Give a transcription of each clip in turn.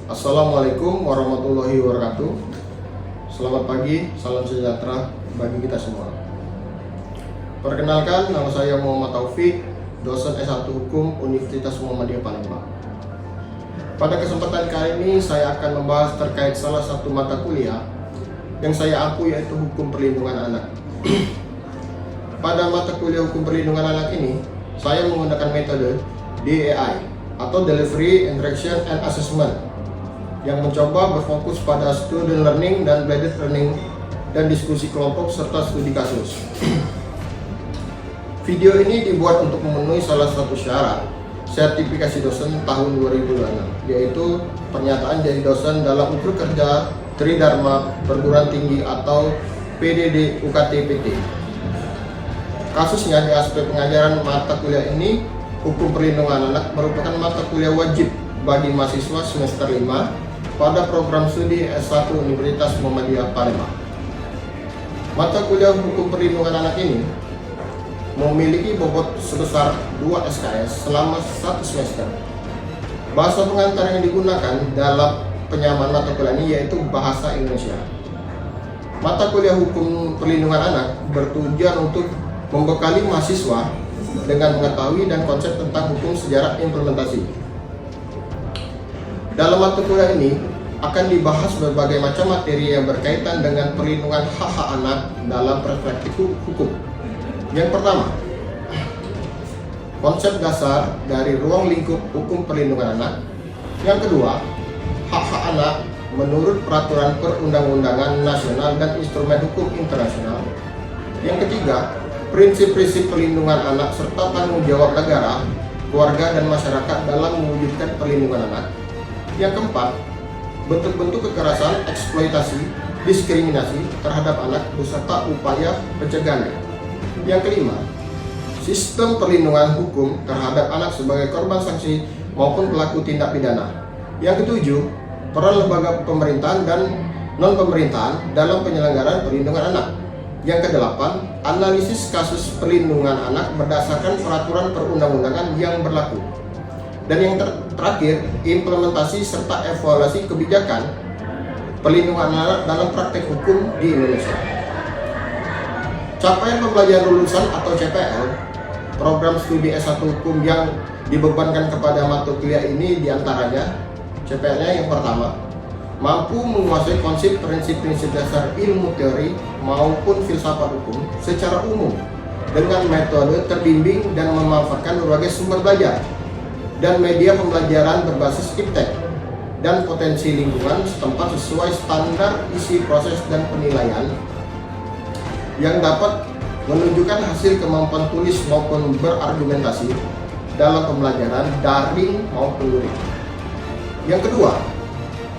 Assalamualaikum warahmatullahi wabarakatuh. Selamat pagi, salam sejahtera bagi kita semua. Perkenalkan, nama saya Muhammad Taufik, dosen S1 Hukum Universitas Muhammadiyah Palembang. Pada kesempatan kali ini saya akan membahas terkait salah satu mata kuliah yang saya ampu, yaitu Hukum Perlindungan Anak. Pada mata kuliah Hukum Perlindungan Anak ini, saya menggunakan metode DEI atau Delivery, Interaction, and Assessment yang mencoba berfokus pada student learning dan blended learning dan diskusi kelompok serta studi kasus. Video ini dibuat untuk memenuhi salah satu syarat sertifikasi dosen tahun 2026, yaitu pernyataan jadi dosen dalam ukur kerja Tridharma Perguruan Tinggi atau PDD UKT PT. Kasusnya di aspek pengajaran mata kuliah ini, Hukum Perlindungan Anak merupakan mata kuliah wajib bagi mahasiswa semester 5 pada program studi S1 Universitas Muhammadiyah Palembang. Mata kuliah Hukum Perlindungan Anak ini memiliki bobot sebesar 2 SKS selama 1 semester. Bahasa pengantar yang digunakan dalam penyamaan mata kuliah ini yaitu bahasa Indonesia. Mata kuliah Hukum Perlindungan Anak bertujuan untuk membekali mahasiswa dengan mengetahui dan konsep tentang hukum sejarah implementasi. Dalam mata kuliah ini akan dibahas berbagai macam materi yang berkaitan dengan perlindungan hak-hak anak dalam perspektif hukum. Yang pertama, konsep dasar dari ruang lingkup hukum perlindungan anak. Yang kedua, hak-hak anak menurut peraturan perundang-undangan nasional dan instrumen hukum internasional. Yang ketiga, prinsip-prinsip perlindungan anak serta tanggung jawab negara, keluarga, dan masyarakat dalam mewujudkan perlindungan anak. Yang keempat, bentuk-bentuk kekerasan, eksploitasi, diskriminasi terhadap anak beserta upaya pencegahannya. Yang kelima, sistem perlindungan hukum terhadap anak sebagai korban sanksi maupun pelaku tindak pidana. Yang ketujuh, peran lembaga pemerintahan dan non-pemerintahan dalam penyelenggaraan perlindungan anak. Yang kedelapan, analisis kasus perlindungan anak berdasarkan peraturan perundang-undangan yang berlaku. Dan yang terakhir, implementasi serta evaluasi kebijakan perlindungan anak dalam praktek hukum di Indonesia. Capaian pembelajaran lulusan atau CPL, program studi S1 Hukum yang dibebankan kepada mata kuliah ini diantaranya, CPL-nya yang pertama, mampu menguasai konsep prinsip-prinsip dasar ilmu teori maupun filsafat hukum secara umum dengan metode terbimbing dan memanfaatkan berbagai sumber belajar dan media pembelajaran berbasis iptek dan potensi lingkungan setempat sesuai standar isi proses dan penilaian yang dapat menunjukkan hasil kemampuan tulis maupun berargumentasi dalam pembelajaran daring maupun luring. Yang kedua,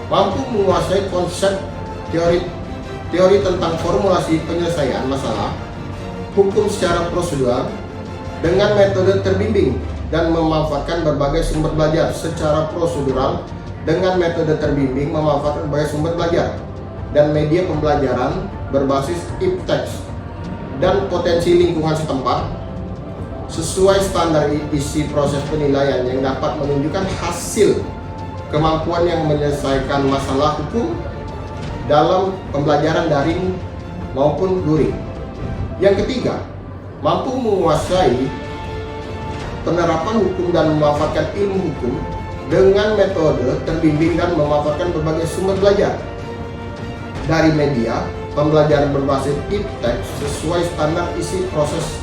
mampu menguasai konsep teori tentang formulasi penyelesaian masalah hukum secara prosedural dengan metode terbimbing dan memanfaatkan berbagai sumber belajar secara prosedural dengan metode terbimbing memanfaatkan berbagai sumber belajar dan media pembelajaran berbasis iptek dan potensi lingkungan setempat sesuai standar isi proses penilaian yang dapat menunjukkan hasil kemampuan yang menyelesaikan masalah hukum dalam pembelajaran daring maupun luring. Yang ketiga, mampu menguasai penerapan hukum dan memanfaatkan ilmu hukum dengan metode terbimbing dan memanfaatkan berbagai sumber belajar dari media pembelajaran berbasis iptek sesuai standar isi proses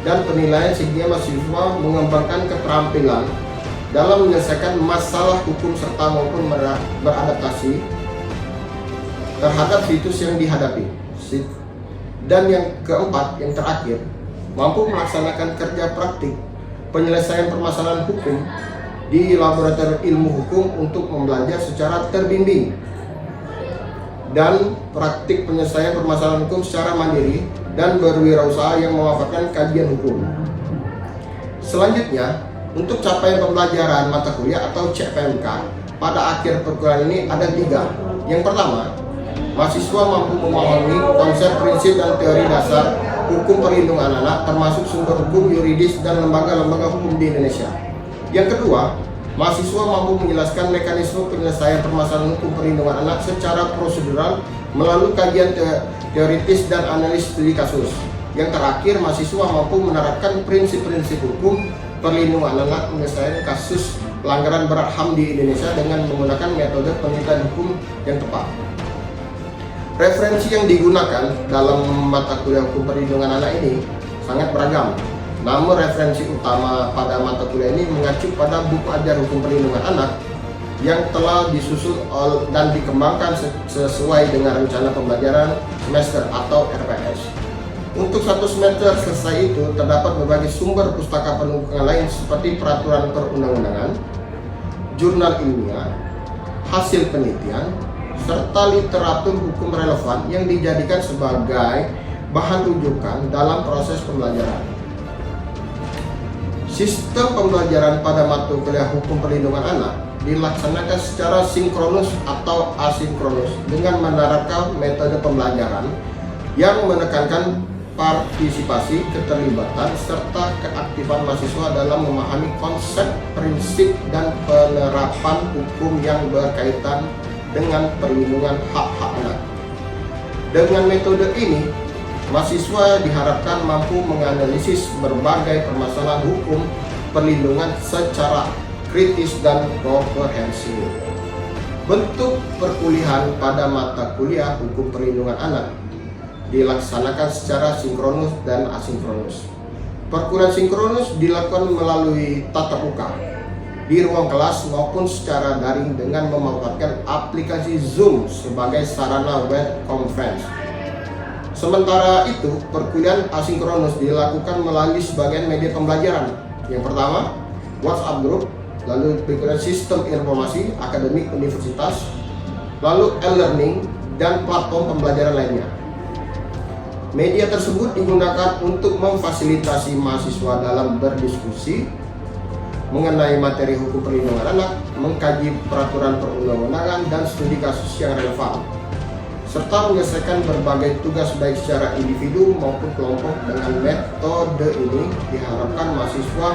dan penilaian sehingga mahasiswa mengembangkan keterampilan dalam menyelesaikan masalah hukum serta maupun beradaptasi terhadap situs yang dihadapi. Dan yang keempat, yang terakhir, mampu melaksanakan kerja praktik penyelesaian permasalahan hukum di laboratorium ilmu hukum untuk membelajar secara terbimbing dan praktik penyelesaian permasalahan hukum secara mandiri dan berwirausaha yang memanfaatkan kajian hukum. Selanjutnya, untuk capaian pembelajaran mata kuliah atau CPMK pada akhir perkuliahan ini ada 3. Yang pertama, mahasiswa mampu memahami konsep, prinsip, dan teori dasar hukum perlindungan anak termasuk sumber hukum yuridis dan lembaga-lembaga hukum di Indonesia. Yang kedua, mahasiswa mampu menjelaskan mekanisme penyelesaian permasalahan hukum perlindungan anak secara prosedural melalui kajian teoritis dan analisis studi kasus. Yang terakhir, mahasiswa mampu menerapkan prinsip-prinsip hukum perlindungan anak menyelesaikan kasus pelanggaran berat HAM di Indonesia dengan menggunakan metode penelitian hukum yang tepat. Referensi yang digunakan dalam mata kuliah hukum perlindungan anak ini sangat beragam. Namun referensi utama pada mata kuliah ini mengacu pada buku ajar hukum perlindungan anak yang telah disusun dan dikembangkan sesuai dengan rencana pembelajaran semester atau RPS. Untuk satu semester selesai itu terdapat berbagai sumber pustaka pendukung lain seperti peraturan perundang-undangan, jurnal ilmiah, hasil penelitian, serta literatur hukum relevan yang dijadikan sebagai bahan rujukan dalam proses pembelajaran. Sistem pembelajaran pada mata kuliah hukum perlindungan anak dilaksanakan secara sinkronus atau asinkronus dengan menerapkan metode pembelajaran yang menekankan partisipasi, keterlibatan, serta keaktifan mahasiswa dalam memahami konsep, prinsip, dan penerapan hukum yang berkaitan dengan perlindungan hak-hak anak. Dengan metode ini, mahasiswa diharapkan mampu menganalisis berbagai permasalahan hukum perlindungan secara kritis dan komprehensif. Bentuk perkuliahan pada mata kuliah hukum perlindungan anak dilaksanakan secara sinkronus dan asinkronus. Perkuliahan sinkronus dilakukan melalui tatap muka di ruang kelas maupun secara daring dengan memanfaatkan aplikasi Zoom sebagai sarana web conference. Sementara itu, perkuliahan asinkronus dilakukan melalui sebagian media pembelajaran. Yang pertama, WhatsApp group, lalu berikutnya sistem informasi akademik universitas, lalu e-learning dan platform pembelajaran lainnya. Media tersebut digunakan untuk memfasilitasi mahasiswa dalam berdiskusi mengenai materi hukum perlindungan anak, mengkaji peraturan perundang-undangan dan studi kasus yang relevan, serta menyelesaikan berbagai tugas baik secara individu maupun kelompok. Dengan metode ini diharapkan mahasiswa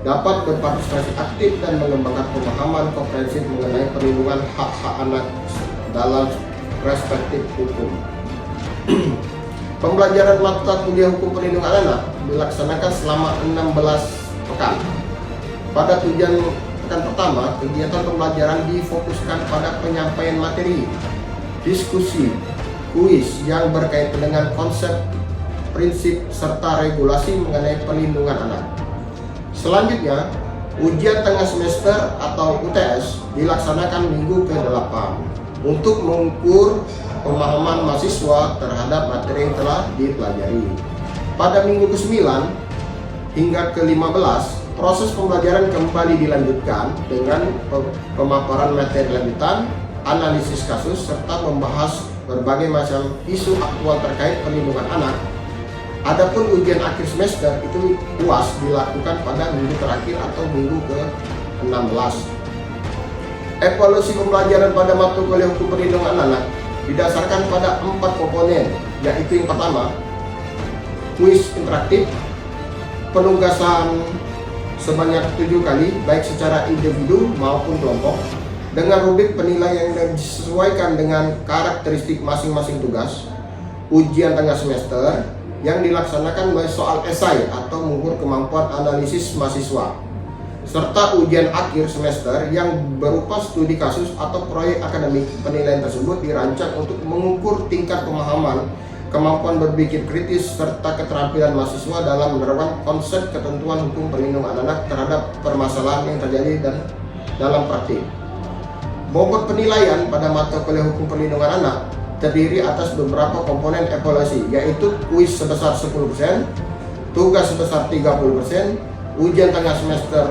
dapat berpartisipasi aktif dan mengembangkan pemahaman komprehensif mengenai perlindungan hak-hak anak dalam perspektif hukum. Pembelajaran mata kuliah hukum perlindungan anak dilaksanakan selama 16 pekan. Pada tujuan pekan pertama, kegiatan pembelajaran difokuskan pada penyampaian materi, diskusi, kuis yang berkaitan dengan konsep, prinsip, serta regulasi mengenai perlindungan anak. Selanjutnya, ujian tengah semester atau UTS dilaksanakan minggu ke-8 untuk mengukur pemahaman mahasiswa terhadap materi yang telah dipelajari. Pada minggu ke-9 hingga ke-15, proses pembelajaran kembali dilanjutkan dengan pemaparan materi lanjutan, analisis kasus, serta membahas berbagai macam isu aktual terkait perlindungan anak. Adapun ujian akhir semester itu UAS dilakukan pada minggu terakhir atau minggu ke-16. Evaluasi pembelajaran pada mata kuliah hukum perlindungan anak didasarkan pada 4 komponen, yaitu yang pertama, kuis interaktif, penugasan sebanyak 7 kali baik secara individu maupun kelompok dengan rubrik penilaian yang disesuaikan dengan karakteristik masing-masing tugas, ujian tengah semester yang dilaksanakan melalui soal esai atau mengukur kemampuan analisis mahasiswa, serta ujian akhir semester yang berupa studi kasus atau proyek akademik. Penilaian tersebut dirancang untuk mengukur tingkat pemahaman, kemampuan berpikir kritis, serta keterampilan mahasiswa dalam menerapkan konsep ketentuan hukum perlindungan anak terhadap permasalahan yang terjadi dan dalam praktik. Bobot penilaian pada mata kuliah hukum perlindungan anak terdiri atas beberapa komponen evaluasi, yaitu kuis sebesar 10%, tugas sebesar 30%, ujian tengah semester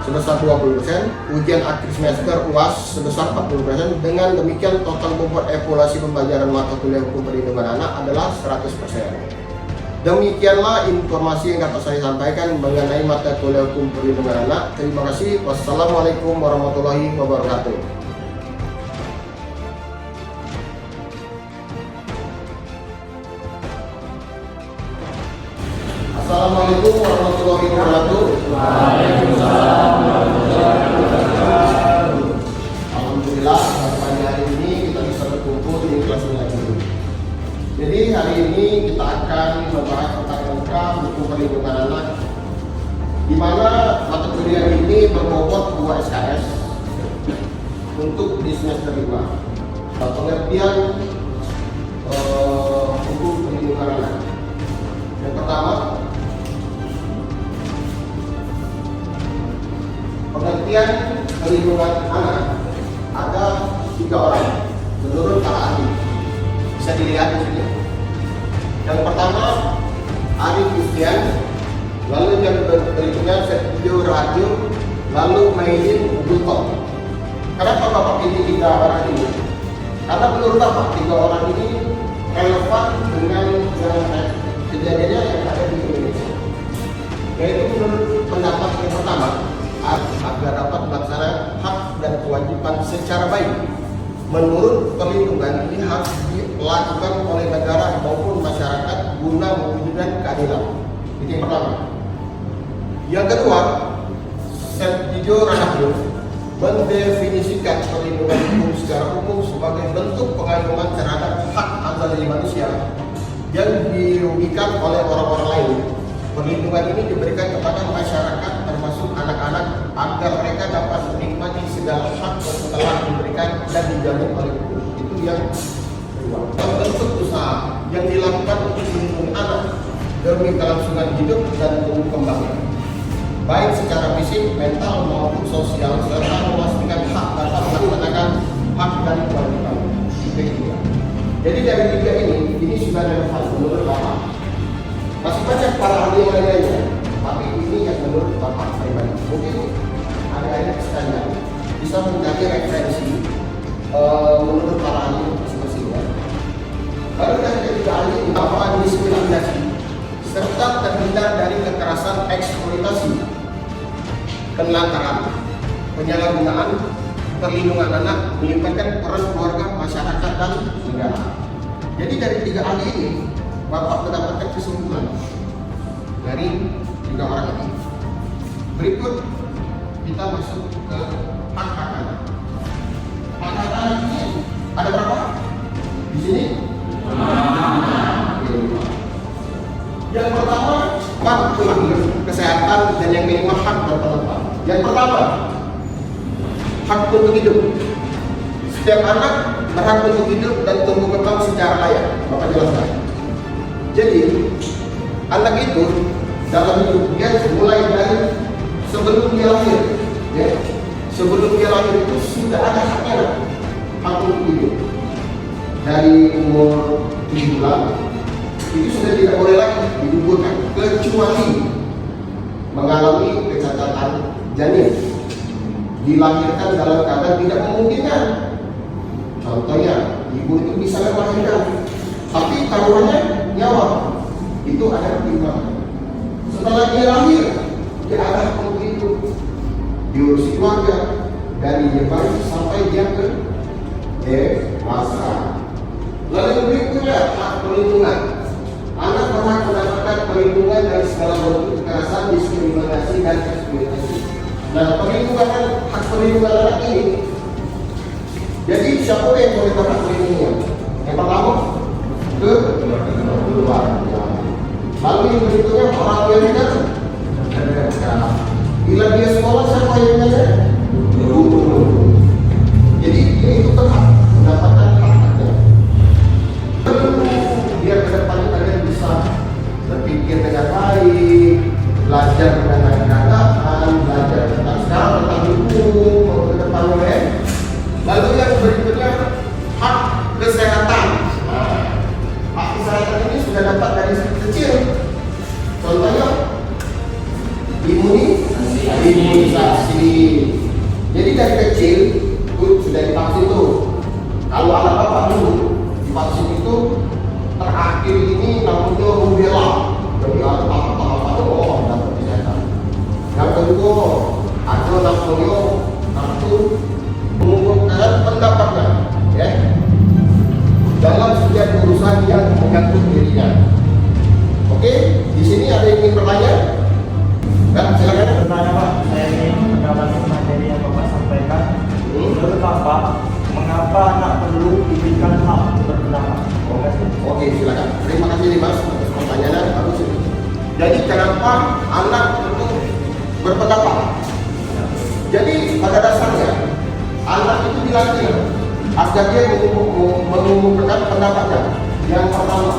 sebesar 20%, ujian akhir semester UAS sebesar 40%. Dengan demikian total bobot evaluasi pembelajaran mata kuliah hukum perlindungan anak adalah 100%. Demikianlah informasi yang dapat saya sampaikan mengenai mata kuliah hukum perlindungan anak. Terima kasih. Wassalamualaikum warahmatullahi wabarakatuh. Assalamualaikum warahmatullahi wabarakatuh. Waalaikumsalam warahmatullahi wabarakatuh. akan membahas tentang MK Hukum Perlindungan Anak, di mana mata kuliah ini berbobot 2 SKS untuk di semester 5. Pengertian hukum perlindungan anak. Yang pertama, pengertian perlindungan anak ada 3 orang menurut para ahli. Bisa dilihat di sini. Yang pertama, Arif Yustian, lalu yang berikutnya Sergio Radio, lalu Maidin Buton. Kenapa Bapak ini 3 orang ini? Karena menurut Bapak 3 orang ini relevan dengan kejadiannya yang ada di Indonesia. Yaitu menurut pendapat yang pertama, agar dapat melaksanakan hak dan kewajiban secara baik. Menurut perlindungan ini harus dilakukan oleh negara maupun masyarakat guna mewujudkan keadilan. Itu yang pertama. Yang kedua, Sergio Radio mendefinisikan perlindungan hukum secara umum sebagai bentuk pengayoman terhadap hak asasi manusia yang dirugikan oleh orang-orang lain. Perlindungan ini diberikan kepada masyarakat termasuk anak-anak agar mereka dapat menikmati segala hak yang telah diberikan dan dijamin oleh hukum. Itu yang kedua. Bentuk usaha yang dilakukan untuk melindungi anak demi kelangsungan hidup dan tumbuh kembangnya, baik secara fisik, mental maupun sosial, serta memastikan hak dapat melaksanakan hak dan kewajiban. Jadi dari 3 ini sudah relevan menurut Bapak. Masih banyak para ahli yang lainnya, tapi ini yang menurut Bapak pribadi. Mungkin adik-adik sekalian bisa mencari referensi menurut para ahli masing-masing. Lalu dari ketiga ahli ini, Bapak diskriminasi serta terhindar dari kekerasan eksploitasi, penelantaran, penyalahgunaan, perlindungan anak, melibatkan peran keluarga, masyarakat, dan negara. Jadi dari 3 ahli ini, Bapak mendapatkan kesimpulan dari 3 orang ini. Berikut kita masuk ke hak-hak anak. Hak-hak anak ini ada berapa? Di sini? Yang pertama, hak kesehatan, dan yang kelima hak berpendapat. Yang pertama, hak untuk hidup. Setiap anak berhak untuk hidup dan tumbuh kembang secara layak. Bapak jelaskan. Jadi, anak itu dalam hidup dia mulai dari sebelum dia lahir, ya. Sebelum dia lahir itu sudah ada haknya, hak untuk hidup. Dari umur 7 bulan itu sudah tidak boleh lagi digugurkan kecuali mengalami kecacatan janin, dilahirkan dalam keadaan tidak memungkinkan. Contohnya, ibu itu bisa melahirkan, tapi taruhannya nyawa, itu ada pertimbangan. Setelah dia lahir, dia ada hak untuk hidup, diurusi keluarga dari dia bayi sampai dia ke dewasa. Lalu berikutnya hak perlindungan. Anak berhak mendapatkan perlindungan dari segala bentuk kekerasan, diskriminasi, dan eksploitasi. Nah, hak perlindungan anak ini, jadi siapa yang boleh dapat perlindungan? Yang pertama, keluarga. Lalu yang berikutnya orang yang tidak. Bila dia sekolah, siapa yang ada? Guru. Jadi dia itu berhak mendapatkan hak-haknya. Biar ke depan kalian bisa berpikir dengan baik, belajar dengan keadaan, belajar tentang sekarang tentang hukum ke depannya. Lalu yang berikutnya hak kesehatan. Hak kesehatan ini sudah dapat dari kecil. Contohnya imunisasi. Jadi dari kecil sudah divaksin tuh. Kalau anak bapak dulu divaksin itu terakhir ini namanya rubella. Jadi apa-apa dapat kesehatan. Yang kedua ada namanya kartu mengumumkan pendapatnya, ya, dalam setiap urusan yang menyangkut dirinya. Oke, di sini ada yang ingin bertanya? Kan, silakan. Bertanya Pak, saya ingin mengamati materi yang Bapak sampaikan. Menurut Bapak, mengapa anak perlu diberikan hak berpendapat? Oke, silakan. Terima kasih nih Mas. pertama, anak itu berpendapat. Jadi pada dasarnya anak itu dilatih agar dia mengumumkan pendapatnya. Yang pertama,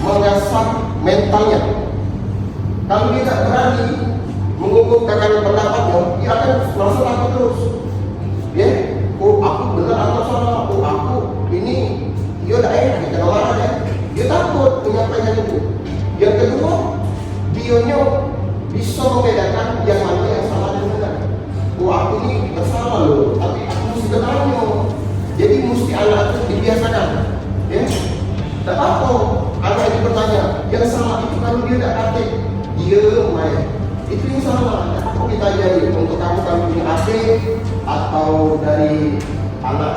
mengasah mentalnya. Kalau dia tidak berani mengungkapkan pendapatnya, dia akan merasa takut terus. Ya, oh aku benar atau salah, oh aku ini dia tidak enak, dia marah ya. Dia takut menyampaikan itu. Yang kedua, dia bisa membedakan yang mana yang salah dan benar. Oh aku ini bersalah loh, tapi aku mesti bertanya. Jadi mesti anak itu dibiasakan. Ya, tak apa. Anak itu bertanya, yang salah itu kalau dia tidak praktek, dia main. Itu yang salah. Aku kita jadi untuk kamu kalau punya adik atau dari anak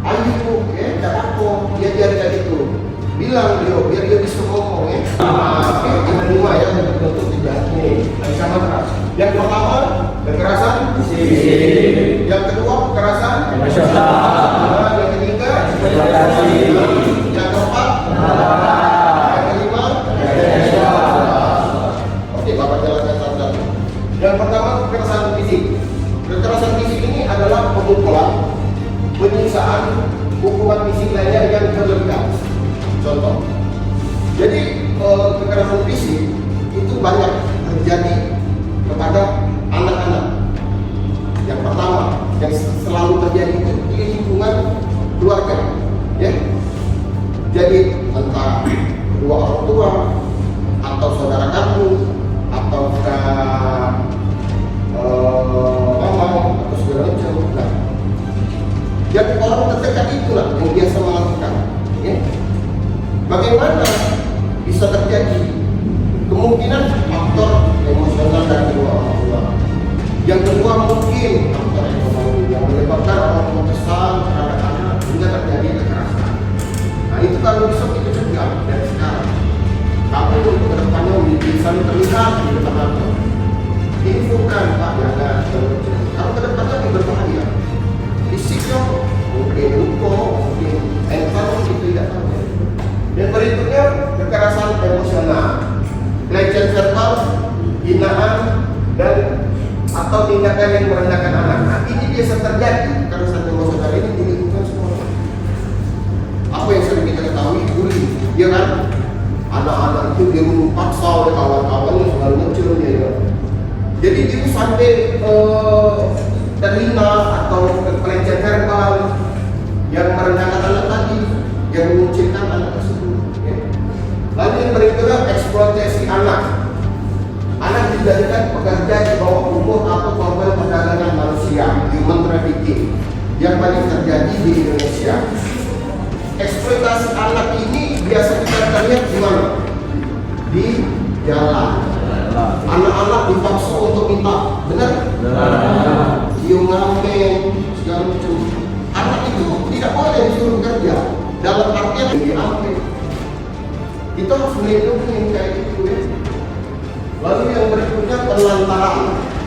ayah, ya tidak apa. Dia jadi itu. Bilang dia biar dia bisa ngomong ya. Yang kedua ya untuk tidak nih ancaman keras. Yang pertama kekerasan fisik. Yang kedua kekerasan emosional. Yang ketiga eksploitasi. Yang keempat yang kelima oke, Bapak jelaskan satu-satu. Yang pertama kekerasan fisik. Kekerasan fisik ini adalah pemukulan, penyiksaan, hukuman fisik lainnya yang berlebihan. Contoh, jadi kekerasan fisik itu banyak terjadi kepada anak-anak. Yang pertama, yang selalu terjadi itu di lingkungan keluarga, ya. Jadi entah kedua orang tua atau saudara kamu atau mama atau segala macam. Nah, jadi orang terdekat itulah yang biasa melakukan, ya. Bagaimana bisa terjadi? Kemungkinan faktor emosional dari kedua orang tua. Yang kedua mungkin faktor ekonomi yang menyebabkan orang tua kesal terhadap anak hingga terjadi kekerasan. Nah itu kalau bisa kita cegah dari sekarang. Kamu untuk kedepannya bisa terlihat di depan anak. Infokan Pak jangan. Kalau kedepannya lebih berbahaya. Fisiknya mungkin luka, mungkin mental itu tidak tahu. Yang berikutnya kekerasan emosional, pelecehan verbal, hinaan dan atau tindakan yang merendahkan anak. Nah ini biasa terjadi kekerasan emosional ini di lingkungan sekolah. Apa yang sering kita ketahui bullying, ya kan? Anak-anak itu dia paksa oleh kawan-kawannya selalu muncul ya. Jadi dia sampai terhina atau pelecehan verbal yang merendahkan anak tadi, yang mengucilkan anak tersebut. Lalu yang berikutnya eksploitasi anak. Anak dijadikan pekerja di bawah umur atau korban perdagangan manusia, human trafficking, yang paling terjadi di Indonesia. Eksploitasi anak ini biasa kita lihat di mana? Di jalan. Anak-anak dipaksa untuk minta, benar? Cium ngamen, segala macam. Anak itu tidak boleh disuruh kerja. Dalam artian diambil. Kita harus melindungi yang kayak gitu ya. Lalu yang berikutnya penelantaran.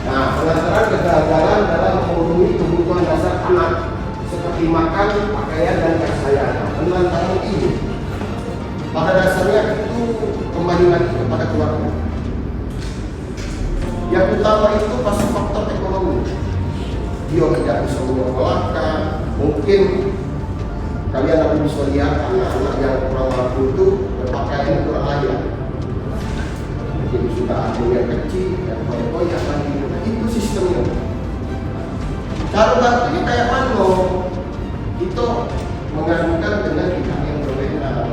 Nah, penelantaran kegagalan dalam memenuhi kebutuhan dasar anak seperti makan, pakaian, dan kesehatan. Penelantaran ini pada dasarnya itu kembali lagi kepada keluarga. Yang utama itu pasti faktor ekonomi. Dia tidak bisa menyekolahkan, mungkin kalian akan bisa lihat anak-anak yang kurang mampu itu berpakaian kurang layak. Jadi sudah ada yang kecil, yang koyak-koyak lagi. Nah, itu sistemnya. Cara bantunya kayak mana? Itu mengadukan dengan pihak yang berwenang,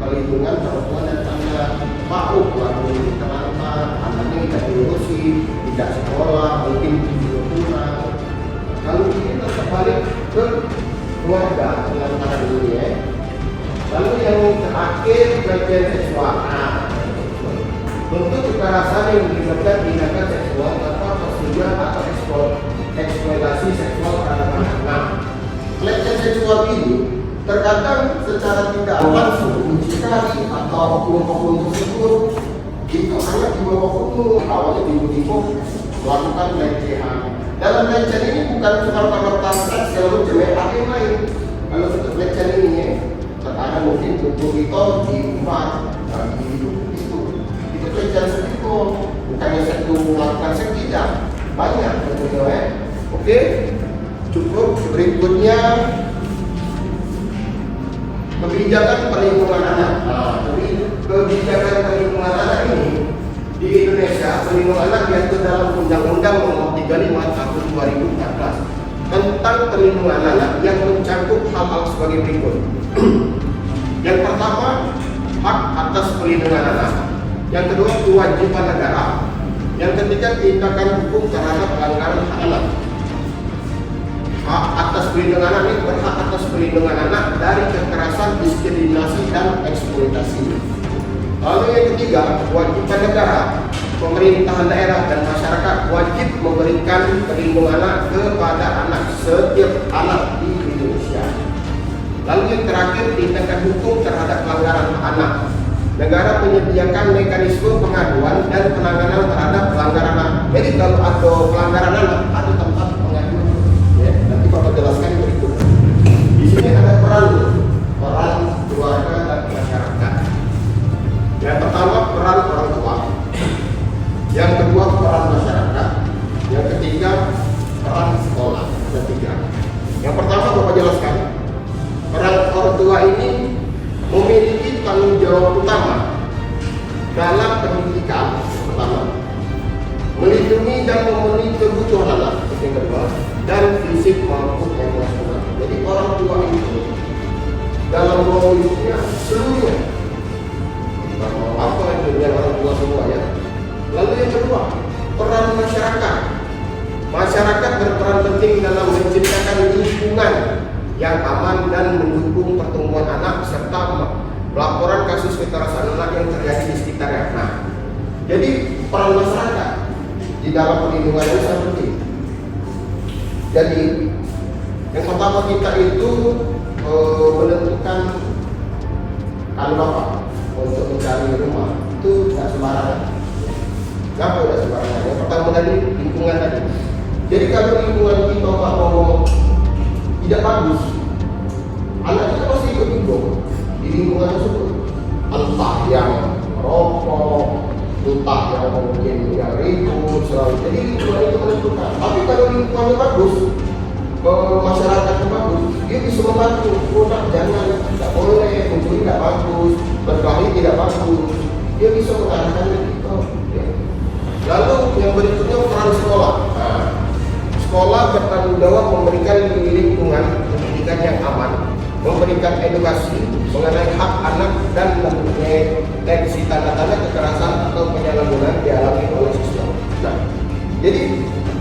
perlindungan perempuan dan anak. Mau lalu ini terlantar, anaknya tidak diurusi, tidak sekolah, mungkin juga kurang. Kalau ini tetap balik ke keluarga penelantaran ini ya. Lalu yang terakhir pelecehan seksual. Bentuk kekerasan yang menyebabkan tindakan seksual tanpa persetujuan atau eksploitasi seksual terhadap anak. Nah, pelecehan seksual ini terkadang secara tidak langsung muncikari atau oknum-oknum tersebut itu hanya di bawah umur, awalnya tiba-tiba melakukan pelecehan. Dalam pelecehan ini bukan serta-merta seks, kalau cewek ada yang lain. Kalau untuk pelecehan ini ya, terkadang mungkin untuk itu diumpat, itu pelecehan seksual. Bukannya satu melakukan seks, tidak, banyak tentunya ya. Oke, cukup. Berikutnya kebijakan perlindungan anak. Nah, kebijakan perlindungan anak ini di Indonesia, perlindungan anak diatur dalam Undang-Undang Nomor 35 Tahun 2014 tentang perlindungan anak yang mencakup hal-hal sebagai berikut. Yang pertama, hak atas perlindungan anak. Yang kedua, kewajiban negara. Yang ketiga, tindakan hukum terhadap pelanggaran hak anak. Hak atas perlindungan anak ini berhak atas perlindungan anak dari kekerasan, diskriminasi, dan eksploitasi. Lalu yang ketiga, kewajiban negara. Pemerintahan daerah dan masyarakat wajib memberikan perlindungan anak kepada anak, setiap anak di Indonesia. Lalu yang terakhir, tindakan hukum terhadap pelanggaran hak anak. Negara menyediakan mekanisme pengaduan dan penanganan terhadap pelanggaran anak. Jadi kalau ada pelanggaran anak, ada tempat pengaduan. Ya, nanti Bapak jelaskan berikut. Di sini ada peran keluarga dan masyarakat. Yang pertama, peran orang tua. Yang kedua, peran masyarakat. Yang ketiga, peran sekolah. Ada tiga. Yang pertama, Bapak jelaskan. Peran orang tua ini memiliki tanggung jawab utama dalam pendidikan. Pertama, melindungi dan memenuhi kebutuhan anak. Yang kedua, dan fisik maupun emosional. Jadi orang tua itu dalam memilikinya seluruhnya. Apa yang dengan orang tua semua ya. Lalu yang kedua, peran masyarakat. Masyarakat berperan penting dalam menciptakan lingkungan yang aman dan mendukung pertumbuhan anak serta pelaporan kasus kekerasan anak yang terjadi di sekitarnya. Nah, jadi peran masyarakat di dalam perlindungan ini sangat penting. Jadi yang pertama kita itu menentukan kalau Bapak untuk mencari rumah itu tidak sembarangan. Kenapa tidak sembarangan? Yang pertama tadi lingkungan tadi. Jadi kalau lingkungan kita mau tidak bagus, anak kita pasti ikut bingung di lingkungan tersebut. Entah yang rokok, entah yang mungkin yang ribut selalu. Jadi lingkungan itu menentukan. Tapi kalau lingkungannya bagus, masyarakatnya bagus, dia bisa membantu. Jangan, tidak boleh, mencuri tidak bagus, berkelahi tidak bagus. Dia bisa mengarahkan itu. Ya. Lalu yang berikutnya peran sekolah. Nah, sekolah bertanggung jawab memberikan lingkungan pendidikan yang aman, memberikan edukasi mengenai hak anak dan mendeteksi tanda-tanda kekerasan atau penyalahgunaan dialami oleh siswa. Nah, jadi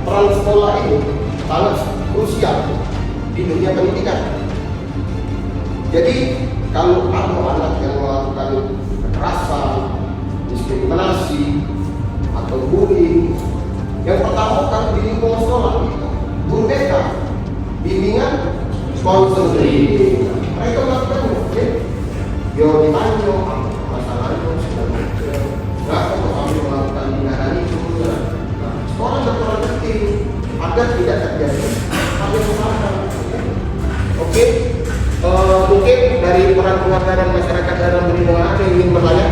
peran sekolah ini sangat krusial di dunia pendidikan. Jadi kalau ada anak yang melakukan kekerasan, diskriminasi, atau bullying, yang pertama kalau di lingkungan sekolah itu guru BK, bimbingan konseling, mereka melakukan dia ditanya masalahnya segala macam. Nggak kalau kami melakukan tindakan itu, nah, sekolah berperan penting agar tidak terjadi hal yang sama. Oke, mungkin dari peran keluarga dan masyarakat dalam perlindungan anak yang ingin bertanya.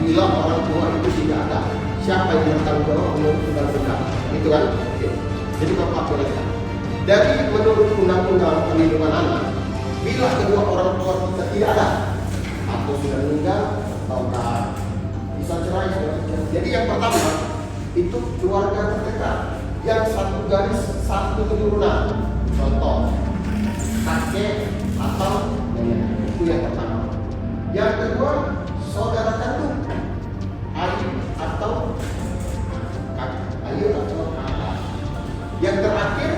Bila orang tua itu tidak ada, siapa yang bertanggung jawab menurut undang-undang? Itu kan? Oke. Jadi Bapak jelaskan. Dari menurut undang-undang perlindungan anak, bila kedua orang tua kita tidak ada atau sudah meninggal atau bisa cerai, jadi yang pertama itu keluarga terdekat yang satu garis satu keturunan, contoh kakek atau nenek, itu yang pertama. Yang kedua saudara kandung, adik atau ayu atau kakak. Yang terakhir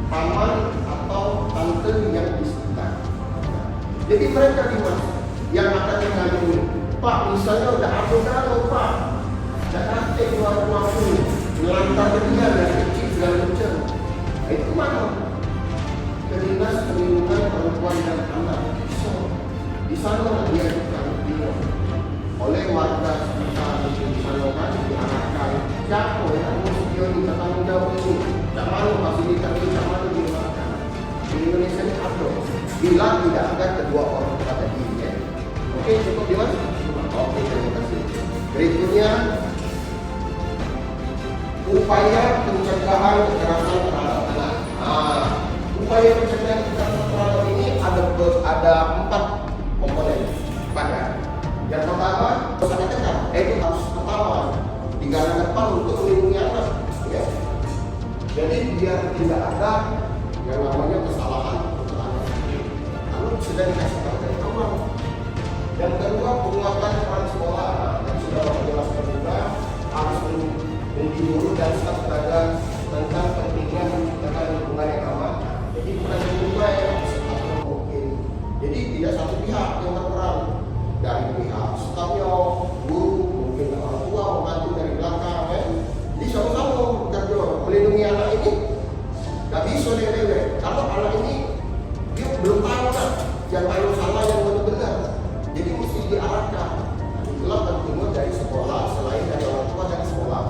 paman atau tante yang di sekitar. Jadi mereka yang akan mengandung. Pak, misalnya udah kalau Pak, Jakarta keluar rumahku, melantar dia dari kecil segala macam. Itu mana? Ke Dinas Perlindungan Perempuan dan Anak. Di sana dia oleh warga sekitar di sana kan diarahkan siapa yang harus dia minta tanggung jawab ini, tak malu fasilitas ini, tak malu dia Indonesia ini ada. Bila tidak ada kedua orang tua tadi, ya. Oke, cukup Dimas? Oke, terima kasih. Berikutnya, upaya pencegahan kekerasan terhadap anak. Upaya pencegahan kekerasan terhadap ini ada 4 komponen. Pada yang pertama, pesan cegah, itu harus pertama di garda depan untuk melindungi anak, ya. Jadi biar tidak ada yang namanya kesalahan untuk anak. Lalu sudah dikasih tahu dari awal. Yang kedua, penguatan peran sekolah yang sudah menjelaskan juga harus menjuru dan staf tenaga tentang pentingnya menciptakan lingkungan yang aman. Jadi peran kedua yang sepakat mungkin. Jadi tidak satu pihak yang berperan, dari pihak stafnya, guru, mungkin orang tua membantu dari belakang, ya. Jadi sama-sama bekerja melindungi anak ini. Gak bisa lewe-lewe. Kalau anak ini dia belum tahu kan, yang mana salah yang benar-benar. Jadi mesti diarahkan. Itulah pentingnya dari sekolah, selain dari orang tua dan sekolah.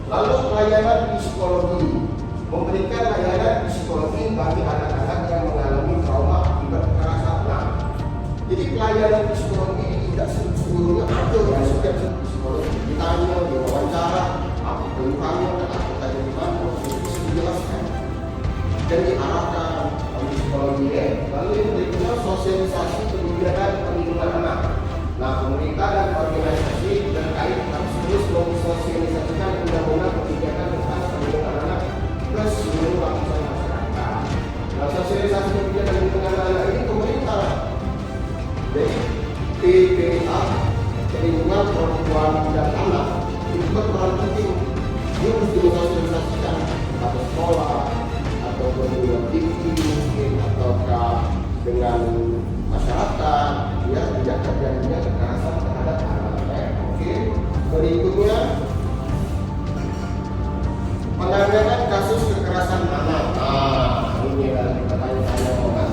Lalu pelayanan psikologi, memberikan layanan psikologi bagi anak-anak yang mengalami trauma akibat kekerasan. Nah, jadi pelayanan psikologi tidak seluruhnya ada yang setiap psikologi ditanya, diwawancara, apa keluhannya dan apa tadi di mana, itu dijelaskan dan diarahkan oleh psikologi. Lalu yang berikutnya sosialisasi kebijakan perlindungan anak. Nah, pemerintah dan organisasi terkait harus terus mensosialisasikan undang-undang kebijakan tentang perlindungan anak ke seluruh lapisan masyarakat. Nah, sosialisasi kebijakan perlindungan anak ini pemerintah. Jadi PPA, perlindungan perempuan dan anak, itu berperan penting. Dia mesti mensosialisasikan atau sekolah atau dengan TV mungkin ataukah dengan masyarakat, ya, tidak terjadinya kekerasan terhadap anak. Oke. Berikutnya, penanganan kasus kekerasan anak. Ini adalah kita tanya-tanya orang.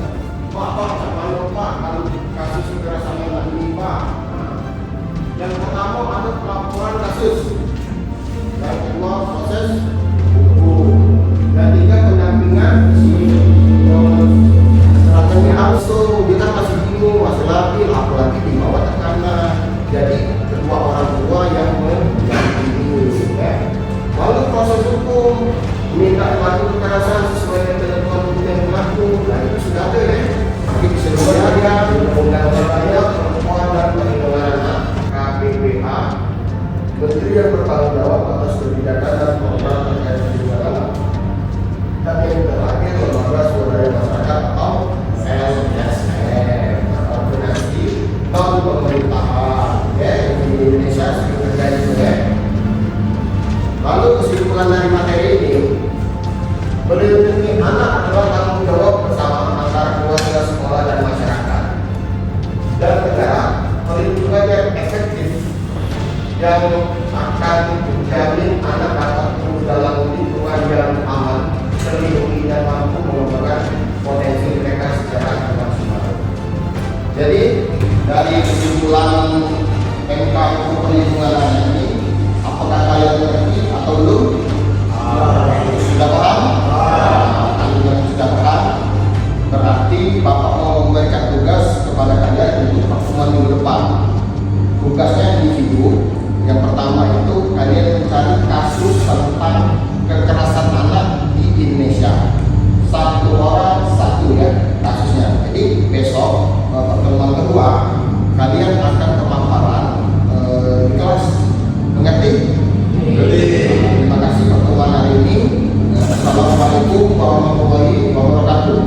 Pak, bagaimana Pak kalau kasus kekerasan anak ini Pak? Yang pertama ada pelaporan kasus. Yang kedua proses hukum. Dan tiga pendampingan strategi harus tuh kita masih bingung, masih labil, apalagi di bawah tekanan. Jadi kedua orang tua yang mendampingi, ya. Lalu proses hukum, minta pelaku kekerasan sesuai dengan ketentuan hukum yang berlaku. Nah itu sudah ada, ya. Tapi bisa ada undang-undang perempuan dan perlindungan anak KPPA. Menteri yang bertanggung jawab atas kebijakan dan program terkait perlindungan anak. Dan yang terakhir, lembaga swadaya masyarakat atau LSM, organisasi non pemerintahan, ya, di Indonesia sering terjadi juga. Lalu kesimpulan dari materi ini, melindungi anak adalah tanggung jawab bersama antara keluarga, sekolah dan masyarakat. Dan negara perlindungan yang efektif yang akan menjamin anak dapat tumbuh dalam lingkungan yang aman, terlindungi dan mampu mengembangkan potensi mereka secara maksimal. Jadi dari kesimpulan MK untuk perlindungan anak ini, apakah kalian mengerti atau belum? Sudah paham? Kalian sudah paham? Berarti Bapak mau memberikan tugas kepada kalian untuk pertemuan minggu depan. Tugasnya individu. Yang pertama itu kalian mencari kasus tentang kekerasan anak di Indonesia. Satu orang satu, ya, kasusnya. Jadi besok pertemuan kedua kalian akan pemaparan di kelas. Mengerti? Terima kasih pertemuan hari ini. Assalamualaikum warahmatullahi wabarakatuh.